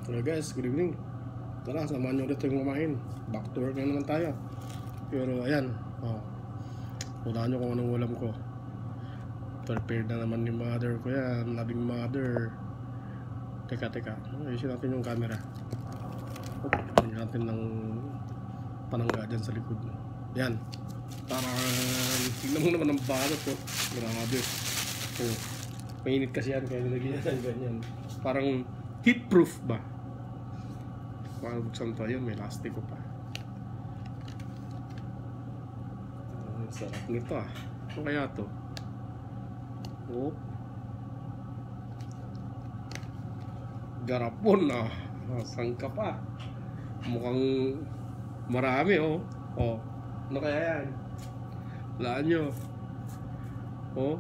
Hello guys, good evening. Tara, samahan nyo ulit yung kumain. Back to work na naman tayo. Pero ayan, unahan nyo kung anong ulam ko. Prepared na naman yung mother ko yan. Loving mother. Teka, ayusin natin yung camera. Tingnan natin ng panangga dyan sa likod. Yan. Parang tingnan mo naman ang balot ko. Grabe. Mainit kasi yan, kaya nilagyan yan ganyan. Parang heat proof ba? Parang buksan to, yun, may elastic ko pa. Ang sarap nito ah. Ano kaya to? Oh. Garapon ah. Saan ka pa? Mukhang marami oh. Oh. Ano kaya yan? Laan nyo. Oh.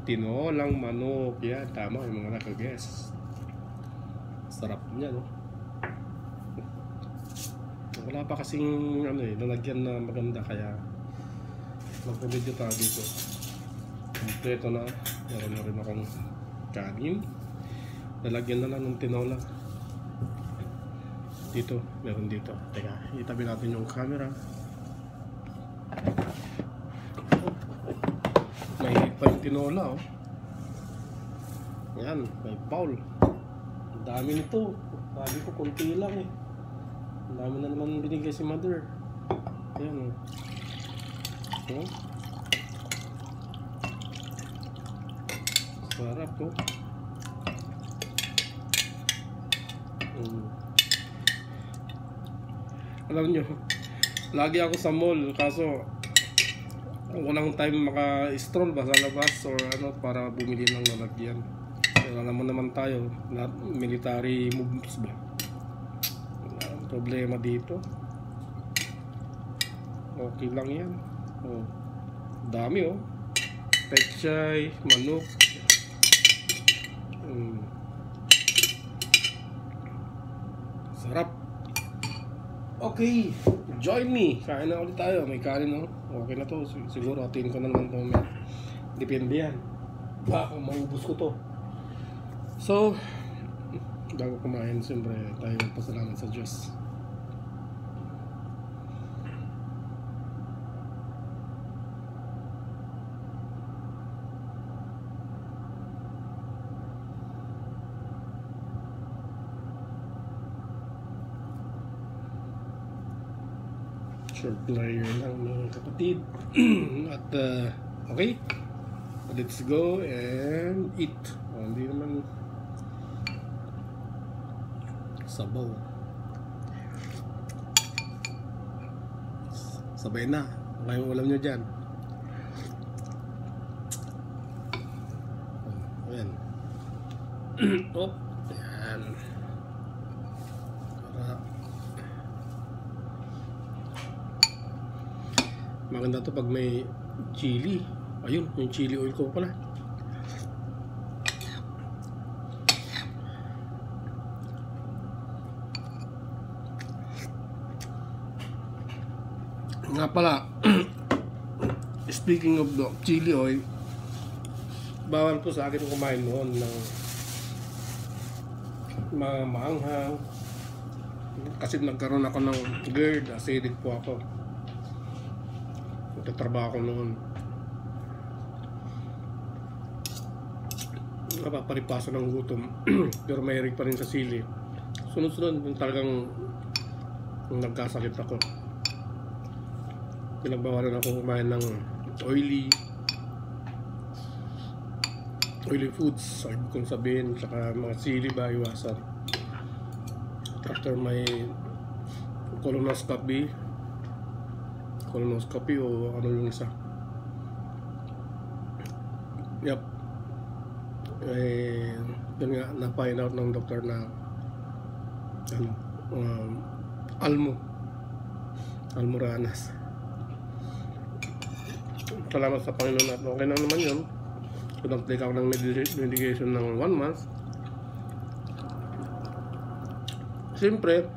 Tinolang manok. Yan, tama yung mga nakaguess. Sarap niya no. Wala pa kasing lalagyan na maganda, kaya magpapidyo tayo dito. Kompleto na. Meron na rin akong kanin. Lalagyan na lang ng tinola. Dito, meron dito. Teka, itabi natin yung camera. May pa yung tinola oh. Yan, may bowl. Ang dami nito. Sabi ko konti lang eh. Ang dami na naman binigay si mother. Ayan oh. Oh. Sarap oh. Alam nyo, lagi ako sa mall, kaso walang time maka-stroll ba sa labas or ano para bumili ng lalagyan. Pero alam mo naman tayo, military moves ba? Wala problema dito. Okay lang yan. Oh. Dami oh. Pechay, manok. Sarap. Okay, join me. Kain na ulit tayo. May kanin no. Okay na to. Siguro atin ko na naman to. Depende yan. Baka maubos ko to. So, bago kumain, siyempre tayo magpasalamat sa Diyos. Short player lang mga kapatid. At okay, let's go and eat. Hindi naman sabaw. Sabay na. Kayong ulam nyo dyan. Ayan. Oh, ayan. Maganda to pag may chili. Ayun, yung chili oil ko pala. Nga pala, speaking of the chili oil, bawal po sa akin kumain noon ng mga maanghang. Kasi nagkaroon ako ng GERD, acidic po ako. Nagtatrabaho ko noon. Napaparipasan ng gutom. Pero mahilig pa rin sa sili. Sunod-sunod talagang nagkasakit ako. Pinagbawalan ako kumain ng oily foods, sabi kong sabihin, saka mga sili ba iwasan. After my colonoscopy o ano yung isa. Yep. Yun nga, na-find out ng doktor na almoranas. Salamat sa Panginoon at okay na naman yun. Nag-take ako ng medication ng 1 month. Siyempre,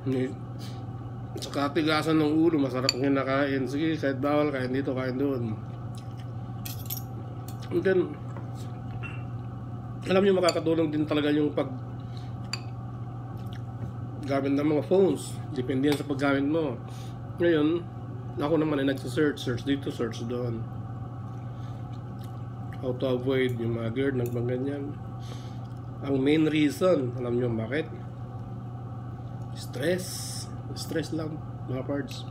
sa katigasan ng ulo, masarap ng kinakain. Sige, kahit bawal, kain dito, kain doon. And then, alam niyo makakatulong din talaga yung gamit ng mga phones. Depende yan sa paggamit mo. Ngayon, ako naman ay nagsa-search dito, search doon. How to avoid yung mga GERD, ganyan. Ang main reason, alam nyo bakit? Stress lang, mga parts.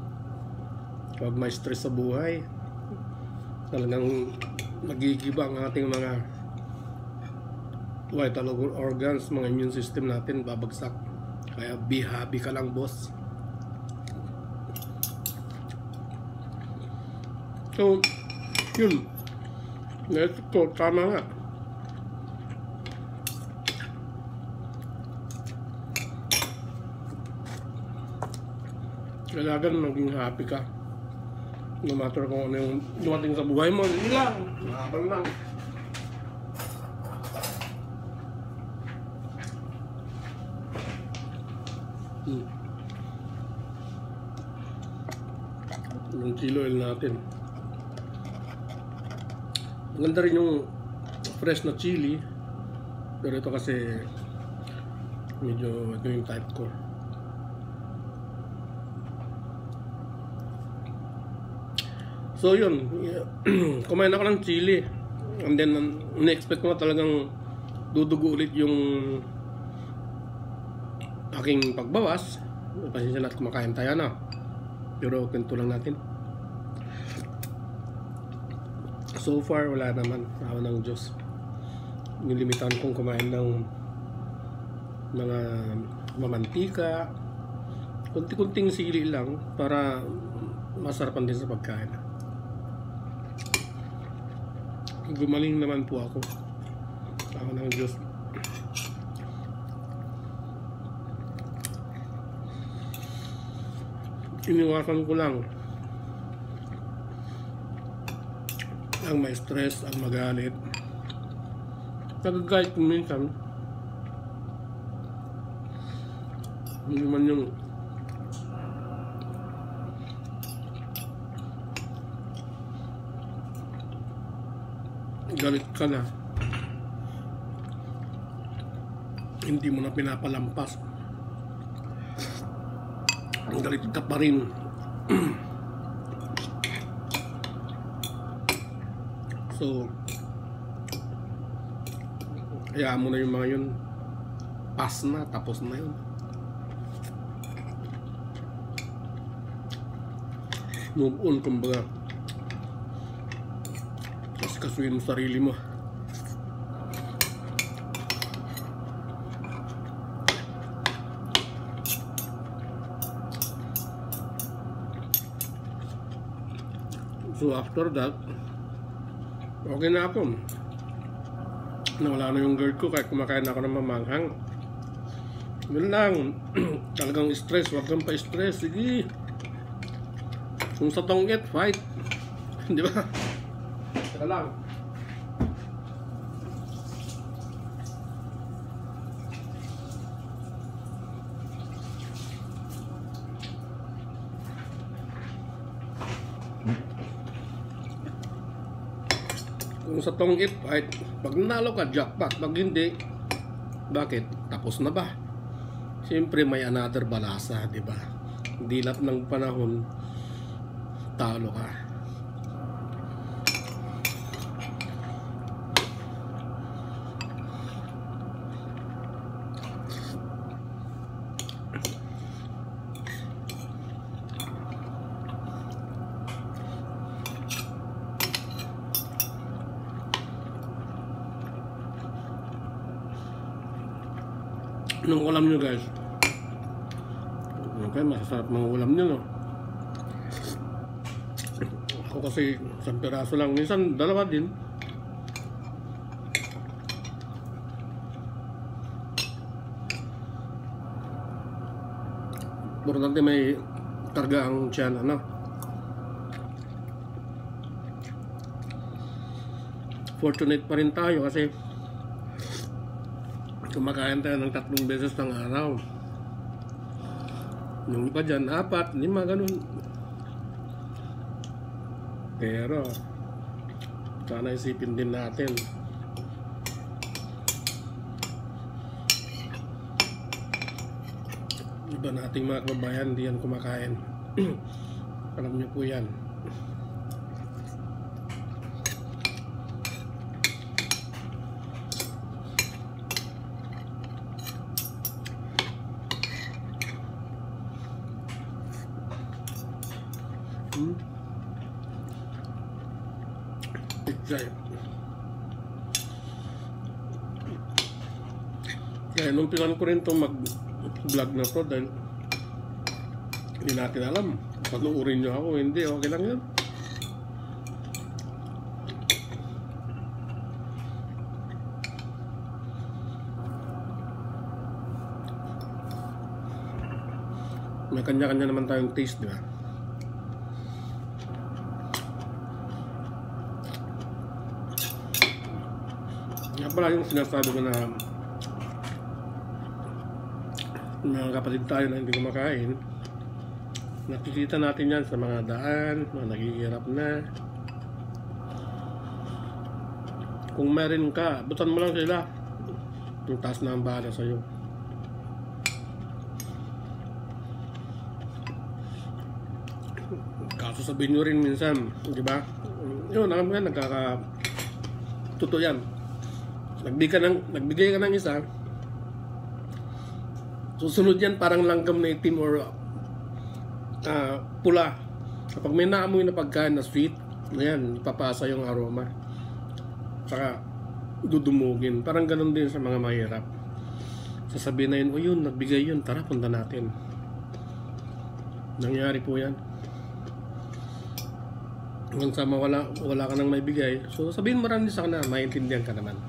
Pag may stress sa buhay, talagang nagigiba ang ating mga vital organs, mga immune system natin babagsak. Kaya be happy ka lang, boss. So, yun. Let's go. Tama nga. Kailangan maging happy ka. No matter kung ano yung dumating sa buhay mo. Hindi lang. Mahabang lang. Yung chili oil natin. Maganda rin yung fresh na chili, pero ito kasi medyo ito yung type ko. So yun, kumain ako ng chili, and then na-expect ko na talagang dudugo ulit yung aking pagbawas. Pasensya na at kumakain tayo na, pero kwento lang natin. So far, wala naman. Awa ng Diyos. Nilimitahan kong kumain ng mga mamantika. Kunti-kunting sili lang para masarapan din sa pagkain. Gumaling naman po ako. Awa ng Diyos. Iniwasan ko lang ang may stress, ang magalit. Nagagayat ko minsan. Hindi man yung galit ka na, hindi mo na pinapalampas. Ang galit ka pa rin. So, hayaan mo na yung mga yun. Pass na, tapos na yun. Move on, kumbaga. Tapos kasuhin mo sarili mo. So after that, okay na ako. Nawala na yung GERD ko kahit kumakain ako ng mamanghang. Yun lang. Talagang stress, wag kang pa-stress. Sige. Kung sa tongit, fight. Di ba? Teka lang. Kung sa tongit, fight. Pag nanalo ka, jackpot. Pag hindi, bakit? Tapos na ba? Siyempre may another balasa, di ba? Dilap ng panahon, talo ka. Nung ulam nyo, guys. Okay, masasarap mga ulam nyo, no? Ako kasi isang piraso lang. Minsan, dalawa din. Importante may karga ang tiyan, ano? Fortunate pa rin tayo kasi kumakain tayo ng 3 beses ng araw. Yung iba dyan, 4, 5, ganun. Pero sana isipin din natin Iba nating mga kababayan, hindi yan kumakain. Alam niyo po yan. Pichay. Kaya nung pinan ko rin itong mag-vlog na to dahil hindi natin alam. Panuurin nyo ako, hindi, okay lang yan. May kanya-kanya naman tayong taste, di ba? Yan pala yung sinasabi ko na mga kapatid tayo na hindi kumakain, nakikita natin yan sa mga daan, mga naghihirap na. Kung meron ka, butan mo lang sila, yung taas na ang bahala sa'yo. Kaso sabihin nyo rin minsan, di ba? Yun, totoo yan. Nagbigay ka ng isa, susunod yan parang langgam na itim or pula. Kapag may naamoy na pagkain na sweet, ayan, ipapasa yung aroma. Saka dudumugin. Parang ganun din sa mga mahirap. Sasabihin na yun, o yun, nagbigay yun, tara punta natin. Nangyari po yan. Hanggang sa wala ka nang may bigay, so sabihin mo rin sa kanila, maintindihan ka naman.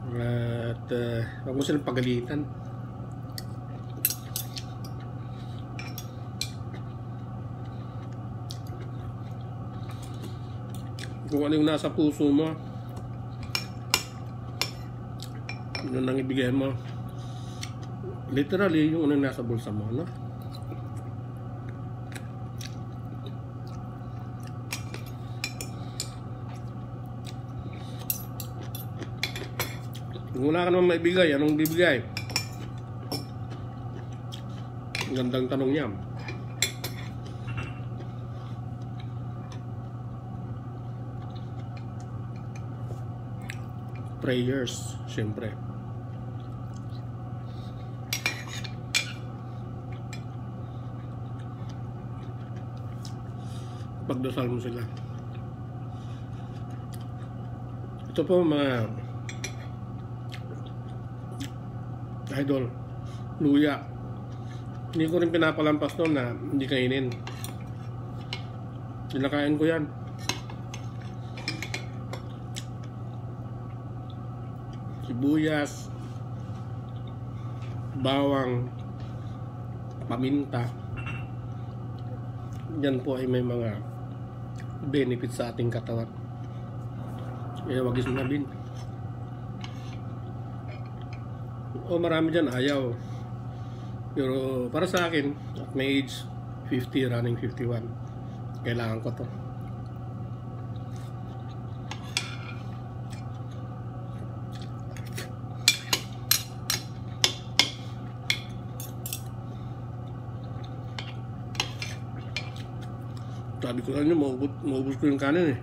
At huwag mo silang pagalitan. Kung ano yung nasa puso mo, yun ang ibigay mo. Literally, yung ano nasa bulsa mo, no? Kung wala ka naman maibigay, anong bibigay? Gandang tanong niya. Prayers, siyempre. Pagdasal mo sila. Ito po mga idol, luya. Hindi ko rin pinapalampas noon na hindi kainin. Kinakain ko yan. Sibuyas, bawang, paminta. Yan po ay may mga benefits sa ating katawan. Kaya wag isnabin. O marami dyan ayaw. Pero para sa akin, at my age 50 running 51, kailangan ko to. Sabi ko sa inyo, maubos ko yung kanin eh.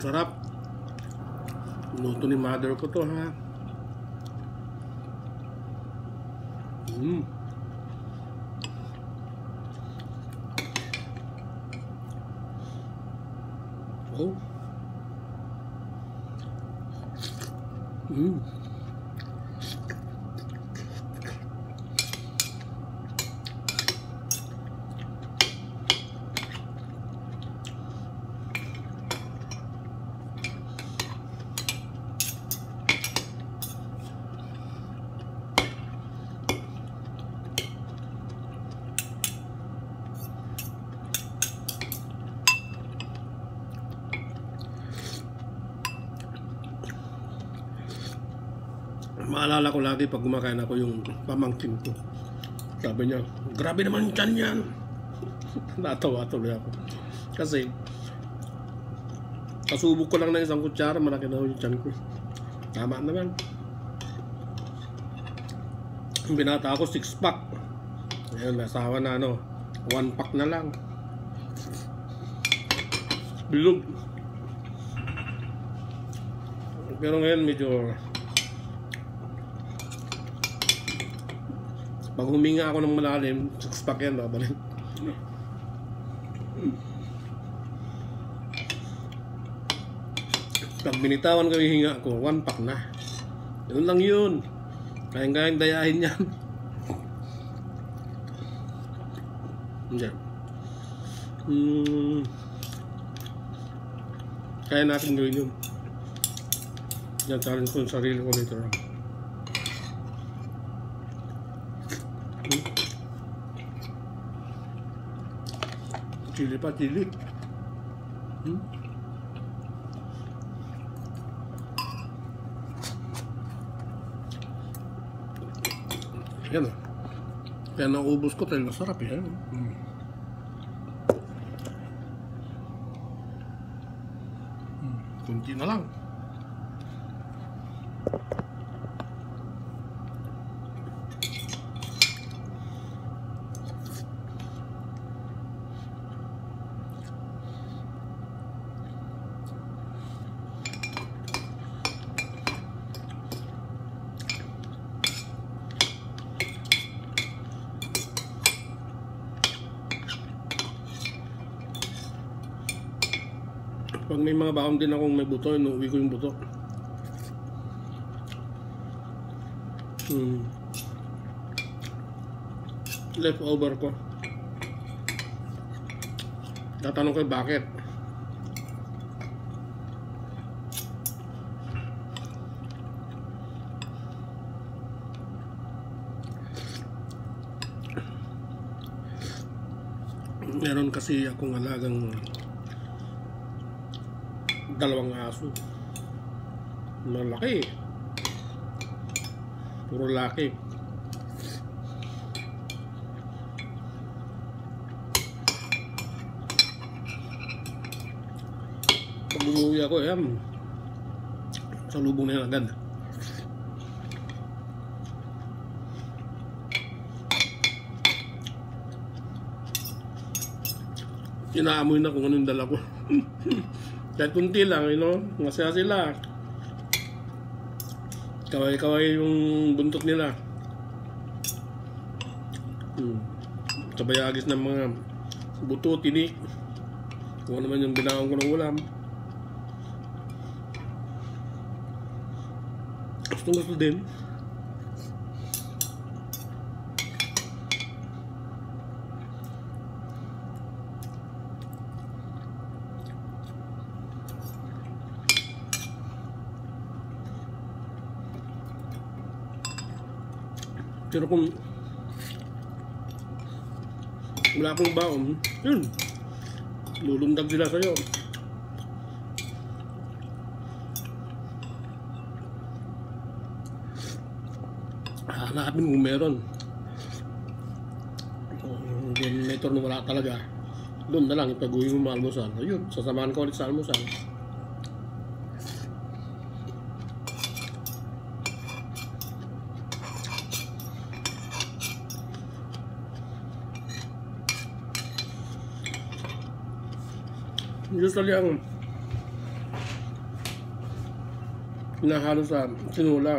Sarap. Luto ni mother ko to, ha. Oh. Maalala ko lagi pag kumakain ako yung pamangkin ko. Sabi niya, grabe naman tiyan yan. Natawa tuloy ako. Kasi, kasubok ko lang ng isang kutsara, malaki na yung tiyan ko. Tama naman. Yung binata ako, 6-pack. Ngayon, nasawa na 1-pack na lang. Bilog. Pero ngayon, medyo pag huminga ako ng malalim, 6-pack yan, babalik. Pag binitawan ko yung hinga ko, 1-pack na. Yun lang yun. Kayang-kayang dayahin yan. Hindi. Kaya natin gawin yun. Yan, challenge ko yung sarili ko nito. Chili pa, chili. Yan o. Kaya naubos ko dahil masarap yan. Kunti na lang. Pag may mga baon din akong may buto, inuwi ko yung buto. Leftover ko. Tatanong ko bakit. Meron kasi akong alagang 2 aso. Malaki. Puro laki. Pag umuwi ako, sa lubong na yan agad. Inaamoy na kung anong dala ko. Kahit kunti lang, masaya sila. Kaway-kaway yung buntot nila. Kabayagis ng mga buto, tinik. Kung ano man yung binaon ko ng ulam. Gusto din. Pero kung wala akong baon, yun, lulundag sila sa'yo. Hanapin kung meron. Kung may turno wala talaga, doon na lang itaguhin mo almusal. Ayun, sasamahan ko ulit sa almusal. Usually ang pinahalo sa sinula,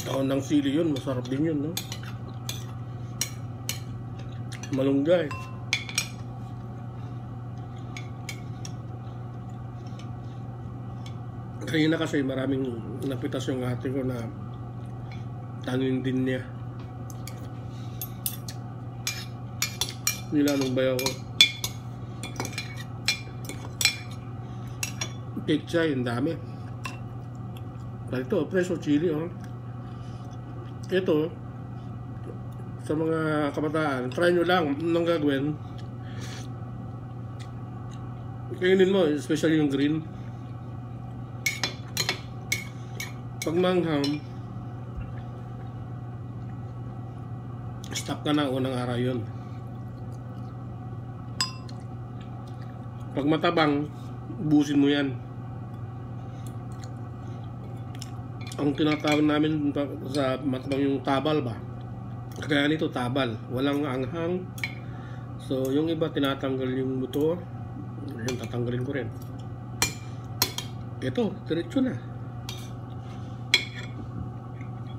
taon ng sili yun, masarap din yun, no? Malunggay. Kanina kasi maraming napitas yung ate ko na tanin din niya. Nilanong bayaw ko. Pechay, ang dami. Ito, preso chili, Ito, sa mga kabataan, try nyo lang nang gagawin. Kainin mo, especially yung green. Pag mangham, stop ka na, unang araw yun. Pag matabang, ubusin mo yan. Ang tinatawag namin sa matabang yung tabal ba? Kaya nito tabal, walang anghang. So yung iba tinatanggal yung buto, yung tatanggalin ko rin. Ito, diretso na.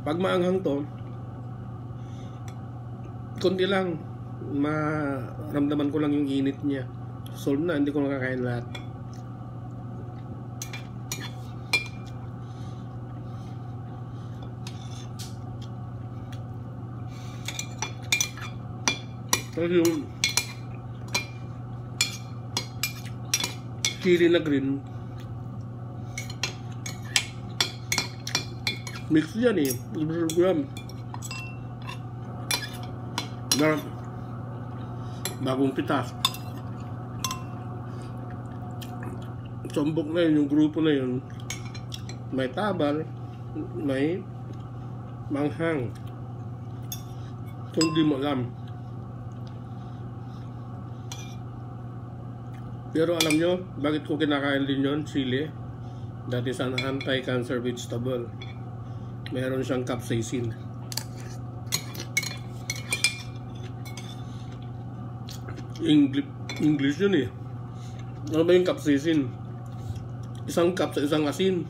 Pag maanghang to, kundi lang, maramdaman ko lang yung init niya. Solve na, hindi ko nakakain lahat. Tapos yung chili na green, mix yan eh, gram. Bagong pitas. Sombok na yun, yung grupo na yun. May tabal, may manghang. So hindi mo alam. Pero alam nyo, bakit ko kinakain din yun, chili? That is an anti-cancer vegetable. Meron siyang capsaicin. English yun eh. Ano ba yung capsaicin? Isang cup sa isang asin.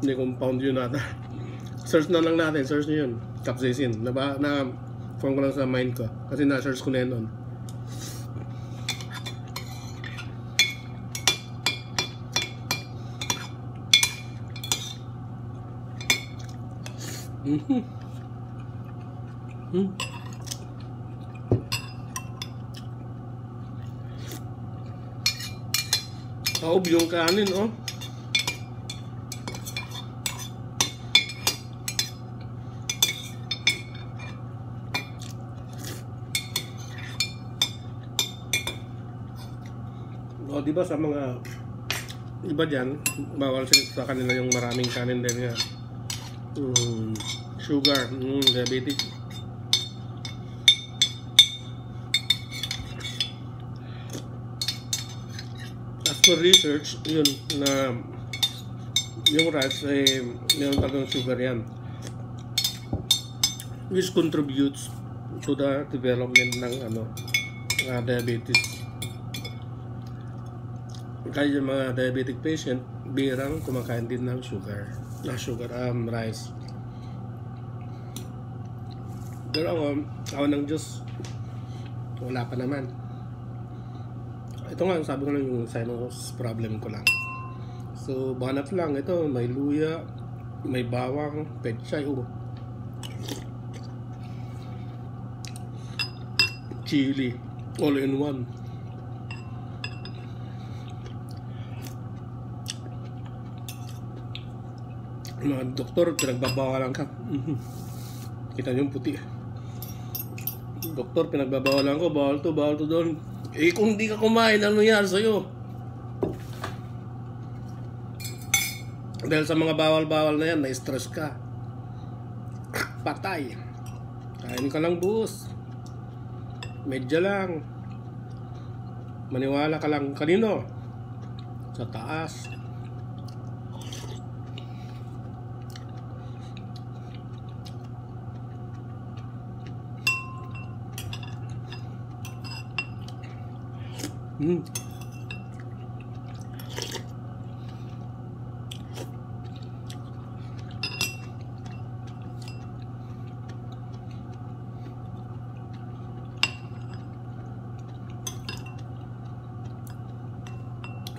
Hindi compound yun nata. Search na lang natin, search nyo yun. Capsaicin. Na-form ko lang sa mind ko. Kasi na-search ko na yun nun. Kaob yung kanin, oh. O, diba sa mga iba dyan, bawal sa kanila yung maraming kanin din nga. Sugar, diabetic. As per research, yun na yung rice ay meron talagang sugar yan, which contributes to the development ng diabetes. Kaya yung mga diabetic patient, birang kumakain din ng rice. Pero ako ng Diyos, wala pa naman. Ito nga, sabi ko lang yung sinus problem ko lang. So, banat lang. Ito, may luya, may bawang, pechay, chili, all in one. Mga doktor, pinagbabawalan ka. Kita niyo yung puti. Doktor, pinagbabawalan ko, bawal to doon. Eh kung di ka kumain, ano nangyari sa'yo? Dahil sa mga bawal-bawal na yan, na-stress ka. Patay. Kain ka lang buhos. Medya lang. Maniwala ka lang kanino? Sa taas.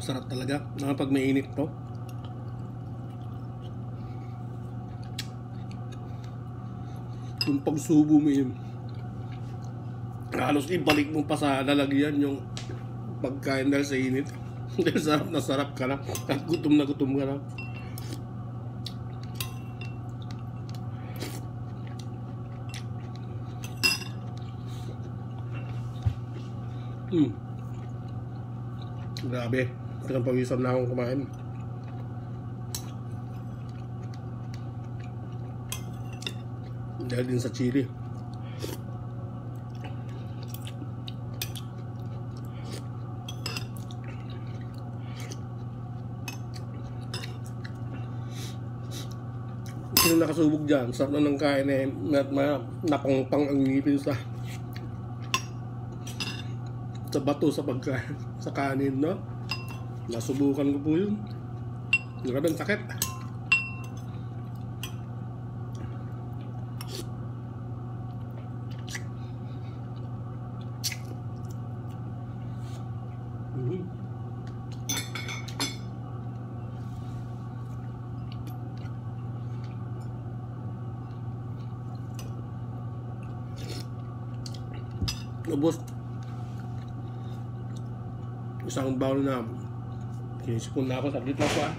Sarap talaga pag mainit to. Yung pagsubo mo yun, halos ibalik mo pa sa lalagyan yung pagkain dahil sa init. Dahil sarap na sarap ka na at gutom na gutom ka na. Grabe, pinagpawisan na akong kumain. Dahil din sa chili. Sino nakasubok dyan? Sarap na ng kain eh. Napangpang ang ngipin sa bato sa pagkain. Sa kanin, no? Nasubukan ko po yun. Grabe ang sakit. Ubos. Isang bowl na kinisipon na ako. Saglit na po ah.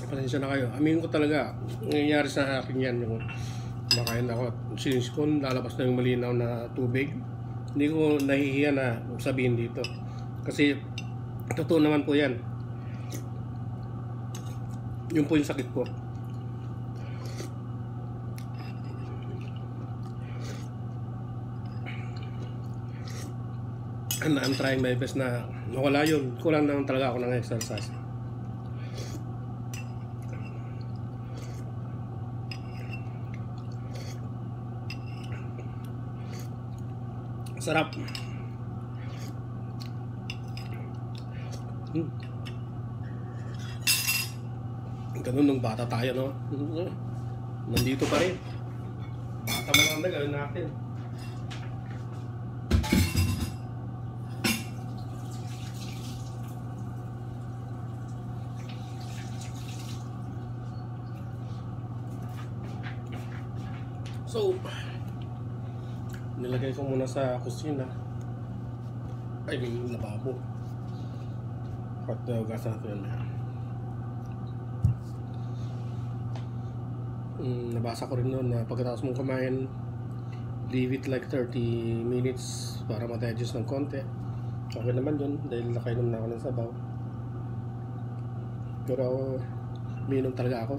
Pasensya na kayo. Aminin ko talaga, nangyayari sa akin yan. Yung makain ako at sinisipon, lalabas na yung malinaw na tubig. Hindi ko nahihiya na sabihin dito. Kasi totoo naman po yan. Yun po yung sakit ko. And I'm trying my best na nawala yun. Kulang naman talaga ako ng exercise. Sarap. Ganun nung bata tayo, no? Nandito pa rin. Bata mo lang na, gawin natin. So, nilagay ko muna sa kusina. Ay, may lababo. At hugasan natin yan. Nabasa ko rin noon na pagkatapos mong kumain, leave it like 30 minutes para ma-digest ng konti. Okay naman yun dahil nakainom na ako ng sabaw. Pero minom talaga ako.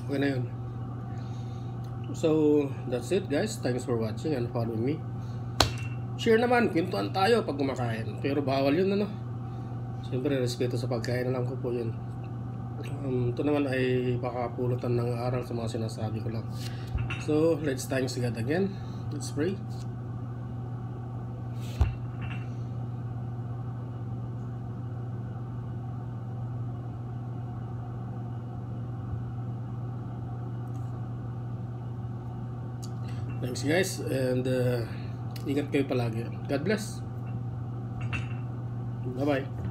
Okay na yun. So, that's it guys. Thanks for watching and following me. Share naman, kwentuhan tayo pag kumakain. Pero bawal yun, ano? Siyempre, respeto sa pagkain na lang ko po yun. Ito naman ay makakapulutan ng aral sa mga sinasabi ko lang. So, let's thanks God again. Let's pray. Thanks guys, and ingat kayo palagi. God bless. Bye bye.